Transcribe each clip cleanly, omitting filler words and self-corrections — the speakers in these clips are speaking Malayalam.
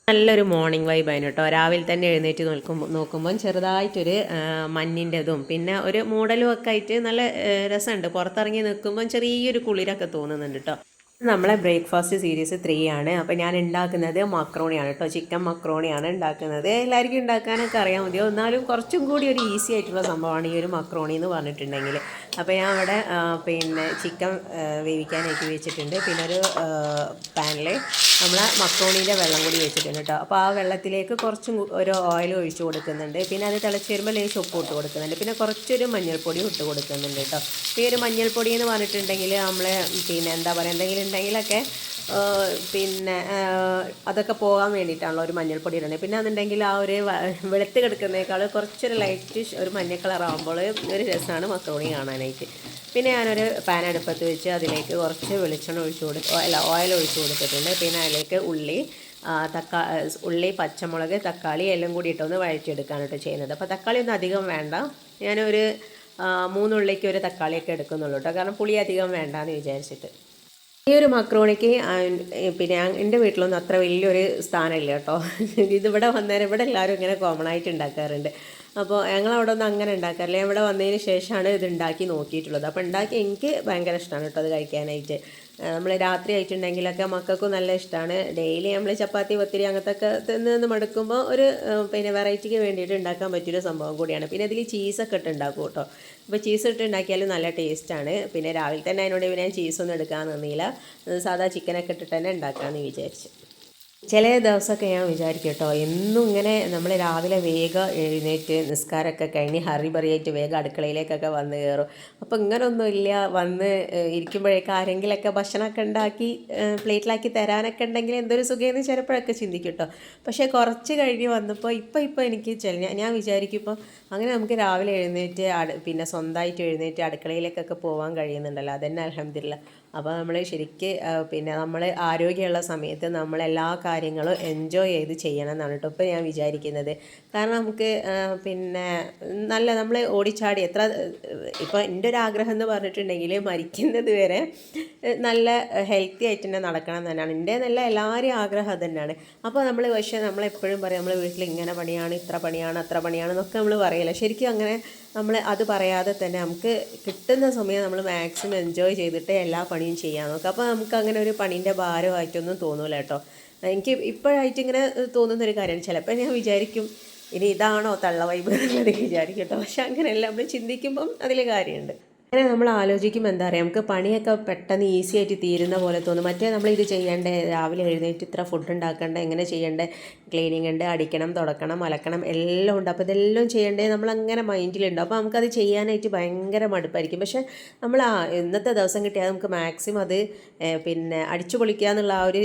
നല്ലൊരു മോർണിംഗ് വൈബായിരുന്നു കേട്ടോ. രാവിലെ തന്നെ എഴുന്നേറ്റ് നോക്കുമ്പം ചെറുതായിട്ടൊരു മഞ്ഞിൻ്റെതും പിന്നെ ഒരു മൂടലും ഒക്കെ ആയിട്ട് നല്ല രസമുണ്ട്. പുറത്തിറങ്ങി നിൽക്കുമ്പം ചെറിയൊരു കുളിരൊക്കെ തോന്നുന്നുണ്ട് കേട്ടോ. നമ്മളെ ബ്രേക്ക്ഫാസ്റ്റ് സീരീസ് 3 ആണ്. അപ്പോൾ ഞാൻ ഉണ്ടാക്കുന്നത് മക്രോണിയാണ് കേട്ടോ. ചിക്കൻ മക്രോണിയാണ് ഉണ്ടാക്കുന്നത്. എല്ലാവർക്കും ഉണ്ടാക്കാനൊക്കെ അറിയാൻ മതിയോ, എന്നാലും കുറച്ചും കൂടി ഒരു ഈസി ആയിട്ടുള്ള സംഭവമാണ് ഈ ഒരു മക്രോണി എന്ന് പറഞ്ഞിട്ടുണ്ടെങ്കിൽ. അപ്പോൾ ഞാൻ അവിടെ പിന്നെ ചിക്കൻ വേവിക്കാനായിട്ട് വെച്ചിട്ടുണ്ട്. പിന്നെ ഒരു പാനിൽ നമ്മൾ മക്രോണീൻ്റെ വെള്ളം കൂടി വെച്ചിട്ടുണ്ട് കേട്ടോ. അപ്പോൾ ആ വെള്ളത്തിലേക്ക് കുറച്ചും ഒരു ഓയിൽ ഒഴിച്ച് കൊടുക്കുന്നുണ്ട്. പിന്നെ അത് തിളച്ച് വരുമ്പോൾ ലേശം ഉപ്പ് ഇട്ട് കൊടുക്കുന്നുണ്ട്. പിന്നെ കുറച്ചൊരു മഞ്ഞൾപ്പൊടി ഇട്ട് കൊടുക്കുന്നുണ്ട് കേട്ടോ. ഈ ഒരു മഞ്ഞൾപ്പൊടി എന്ന് പറഞ്ഞിട്ടുണ്ടെങ്കിൽ നമ്മൾ പിന്നെ എന്താ പറയുക, എന്തെങ്കിലും ഉണ്ടെങ്കിലൊക്കെ പിന്നെ അതൊക്കെ പോകാൻ വേണ്ടിയിട്ടാണല്ലോ ഒരു മഞ്ഞൾപ്പൊടി ഇടുന്നത്. പിന്നെ അതുണ്ടെങ്കിൽ ആ ഒരു വെളുത്ത് കിടക്കുന്നേക്കാൾ കുറച്ചൊരു ലൈറ്റ് ഒരു മഞ്ഞ കളറാകുമ്പോൾ ഒരു രസമാണ് മക്രോണി കാണാനായിട്ട്. പിന്നെ ഞാനൊരു പാൻ അടുപ്പത്ത് വെച്ച് അതിലേക്ക് കുറച്ച് വെളിച്ചെണ്ണ ഓയിൽ ഒഴിച്ച് കൊടുത്തിട്ടുണ്ട്. പിന്നെ അതിലേക്ക് ഉള്ളി, പച്ചമുളക്, തക്കാളി എല്ലാം കൂടി ഇട്ടൊന്ന് വഴറ്റിയെടുക്കാനായിട്ട് ചെയ്യുന്നത്. അപ്പോൾ തക്കാളി ഒന്നും അധികം വേണ്ട. ഞാനൊരു 3 ഉള്ളിക്ക് ഒരു തക്കാളിയൊക്കെ എടുക്കുന്നുള്ളൂ കേട്ടോ, കാരണം പുളി അധികം വേണ്ടാന്ന് വിചാരിച്ചിട്ട്. ഈ ഒരു മക്രോണിക്ക് പിന്നെ എൻ്റെ വീട്ടിലൊന്നും അത്ര വലിയൊരു സ്ഥാനമില്ല കേട്ടോ. ഇതിവിടെ വന്നേരം ഇവിടെ എല്ലാവരും ഇങ്ങനെ കോമൺ ആയിട്ട് ഉണ്ടാക്കാറുണ്ട്. അപ്പോൾ ഞങ്ങളവിടെ ഒന്നും അങ്ങനെ ഉണ്ടാക്കാറില്ല. ഇവിടെ വന്നതിന് ശേഷമാണ് ഇത് ഉണ്ടാക്കി നോക്കിയിട്ടുള്ളത്. അപ്പോൾ ഉണ്ടാക്കി എനിക്ക് ഭയങ്കര ഇഷ്ടമാണ് കേട്ടോ അത് കഴിക്കാനായിട്ട്. നമ്മൾ രാത്രി ആയിട്ടുണ്ടെങ്കിലൊക്കെ മക്കൾക്കും നല്ല ഇഷ്ടമാണ്. ഡെയിലി നമ്മൾ ചപ്പാത്തി പത്തിരി അങ്ങനത്തെ ഒക്കെ തിന്ന് മടുക്കുമ്പോൾ ഒരു പിന്നെ വെറൈറ്റിക്ക് വേണ്ടിയിട്ട് ഉണ്ടാക്കാൻ പറ്റിയൊരു സംഭവം കൂടിയാണ്. പിന്നെ ഇതിൽ ചീസൊക്കെ ഇട്ട് ഉണ്ടാക്കും കേട്ടോ. അപ്പോൾ ചീസ് ഇട്ട് ഉണ്ടാക്കിയാലും നല്ല ടേസ്റ്റാണ്. പിന്നെ രാവിലെ തന്നെ അതിനോട് പിന്നെ ഞാൻ ചീസൊന്നും എടുക്കാൻ നിന്നില്ല, സാധാ ചിക്കനൊക്കെ ഇട്ടിട്ട് തന്നെ ഉണ്ടാക്കാമെന്ന് വിചാരിച്ചു. ചില ദിവസമൊക്കെ ഞാൻ വിചാരിക്കും കേട്ടോ, എന്നും ഇങ്ങനെ നമ്മൾ രാവിലെ വേഗം എഴുന്നേറ്റ് നിസ്കാരമൊക്കെ കഴിഞ്ഞ് ഹറിബറിയായിട്ട് വേഗം അടുക്കളയിലേക്കൊക്കെ വന്ന് കയറും. അപ്പോൾ ഇങ്ങനൊന്നുമില്ല, വന്ന് ഇരിക്കുമ്പോഴേക്കും ആരെങ്കിലുമൊക്കെ ഭക്ഷണമൊക്കെ ഉണ്ടാക്കി പ്ലേറ്റിലാക്കി തരാനൊക്കെ ഉണ്ടെങ്കിൽ എന്തൊരു സുഖമെന്ന് ചിലപ്പോഴൊക്കെ ചിന്തിക്കും കേട്ടോ. പക്ഷേ കുറച്ച് കഴിഞ്ഞ് വന്നപ്പോൾ ഇപ്പോൾ എനിക്ക് ഞാൻ വിചാരിക്കും ഇപ്പോൾ അങ്ങനെ നമുക്ക് രാവിലെ എഴുന്നേറ്റ് പിന്നെ സ്വന്തമായിട്ട് എഴുന്നേറ്റ് അടുക്കളയിലേക്കൊക്കെ പോകാൻ കഴിയുന്നുണ്ടല്ലോ, അതന്നെ അൽഹംദുലില്ലാ. അപ്പോൾ നമ്മൾ ശരിക്ക് പിന്നെ നമ്മൾ ആരോഗ്യമുള്ള സമയത്ത് നമ്മളെല്ലാ കാര്യങ്ങളും എൻജോയ് ചെയ്ത് ചെയ്യണം എന്നാണ് കേട്ടോ ഇപ്പോൾ ഞാൻ വിചാരിക്കുന്നത്. കാരണം നമുക്ക് പിന്നെ നമ്മൾ ഓടിച്ചാടി ഇപ്പോൾ എൻ്റെ ഒരു ആഗ്രഹം എന്ന് പറഞ്ഞിട്ടുണ്ടെങ്കിൽ മരിക്കുന്നത് വരെ നല്ല ഹെൽത്തി ആയിട്ട് തന്നെ നടക്കണം എന്ന് തന്നെയാണ് എൻ്റെ നല്ല എല്ലാവരെയും ആഗ്രഹം അത് തന്നെയാണ്. അപ്പോൾ പക്ഷേ നമ്മളെപ്പോഴും പറയും നമ്മൾ വീട്ടിൽ ഇങ്ങനെ പണിയാണ്, ഇത്ര പണിയാണ്, അത്ര പണിയാണ് എന്നൊക്കെ നമ്മൾ പറയില്ല. ശരിക്കും അങ്ങനെ നമ്മൾ അത് പറയാതെ തന്നെ നമുക്ക് കിട്ടുന്ന സമയം നമ്മൾ മാക്സിമം എൻജോയ് ചെയ്തിട്ട് എല്ലാ പണിയും ചെയ്യാൻ നോക്കുക. അപ്പോൾ നമുക്ക് അങ്ങനെ ഒരു പണീൻ്റെ ഭാരമായിട്ടൊന്നും തോന്നില്ല കേട്ടോ. എനിക്ക് ഇപ്പോഴായിട്ട് ഇങ്ങനെ തോന്നുന്നൊരു കാര്യമാണ്. ചിലപ്പോൾ ഞാൻ വിചാരിക്കും ഇനി ഇതാണോ തള്ള വൈബ് എന്നുള്ളത് വിചാരിക്കും കേട്ടോ. പക്ഷെ അങ്ങനെയല്ല, നമ്മൾ ചിന്തിക്കുമ്പം അതിൽ കാര്യമുണ്ട്. അങ്ങനെ നമ്മൾ ആലോചിക്കുമ്പോൾ എന്താ പറയുക, നമുക്ക് പണിയൊക്കെ പെട്ടെന്ന് ഈസി ആയിട്ട് തീരുന്ന പോലെ തോന്നും. മറ്റേ നമ്മളിത് ചെയ്യേണ്ടേ, രാവിലെ എഴുന്നേറ്റ് ഇത്ര ഫുഡ് ഉണ്ടാക്കേണ്ടത്, എങ്ങനെ ചെയ്യേണ്ടേ, ക്ലീനിങ് ഉണ്ട്, അടിക്കണം, തുടക്കണം, അലക്കണം എല്ലാം ഉണ്ട്. അപ്പോൾ ഇതെല്ലാം ചെയ്യേണ്ടേ നമ്മളങ്ങനെ മൈൻഡിലുണ്ട്. അപ്പോൾ നമുക്കത് ചെയ്യാനായിട്ട് ഭയങ്കര മടുപ്പായിരിക്കും. പക്ഷേ നമ്മൾ ഇന്നത്തെ ദിവസം കിട്ടിയാൽ നമുക്ക് മാക്സിമം അത് പിന്നെ അടിച്ചു പൊളിക്കുക എന്നുള്ള ആ ഒരു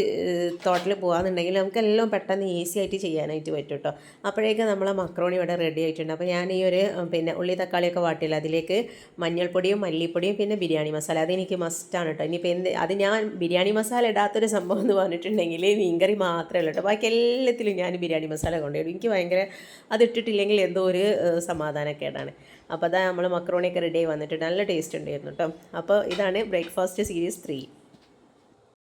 തോട്ടിൽ പോകാമെന്നുണ്ടെങ്കിൽ നമുക്കെല്ലാം പെട്ടെന്ന് ഈസി ആയിട്ട് ചെയ്യാനായിട്ട് പറ്റും കേട്ടോ. അപ്പോഴേക്കും നമ്മളെ മക്രോണി ഇവിടെ റെഡി ആയിട്ടുണ്ട്. അപ്പോൾ ഞാൻ ഈ ഒരു പിന്നെ ഉള്ളി തക്കാളിയൊക്കെ വാട്ടിയില്ല, അതിലേക്ക് മഞ്ഞൾപ്പൊടി, മല്ലിപ്പൊടിയും പിന്നെ ബിരിയാണി മസാല, അതെനിക്ക് മസ്റ്റാണ് കേട്ടോ. ഇനിയിപ്പോൾ അത് ഞാൻ ബിരിയാണി മസാല ഇടാത്തൊരു സംഭവം എന്ന് പറഞ്ഞിട്ടുണ്ടെങ്കിൽ മീൻകറി മാത്രമേ ഉള്ളൂ കേട്ടോ. ബാക്കി എല്ലാത്തിലും ഞാൻ ബിരിയാണി മസാല കൊണ്ടുവരും. എനിക്ക് ഭയങ്കര അതിട്ടിട്ടില്ലെങ്കിൽ എന്തോ ഒരു സമാധാനക്കേടാണ്. അപ്പോൾ അതാ നമ്മൾ മക്രോണിയൊക്കെ റെഡി ആയി വന്നിട്ട് നല്ല ടേസ്റ്റ് ഉണ്ടായിരുന്നു കേട്ടോ. അപ്പോൾ ഇതാണ് ബ്രേക്ക്ഫാസ്റ്റ് സീരീസ് 3.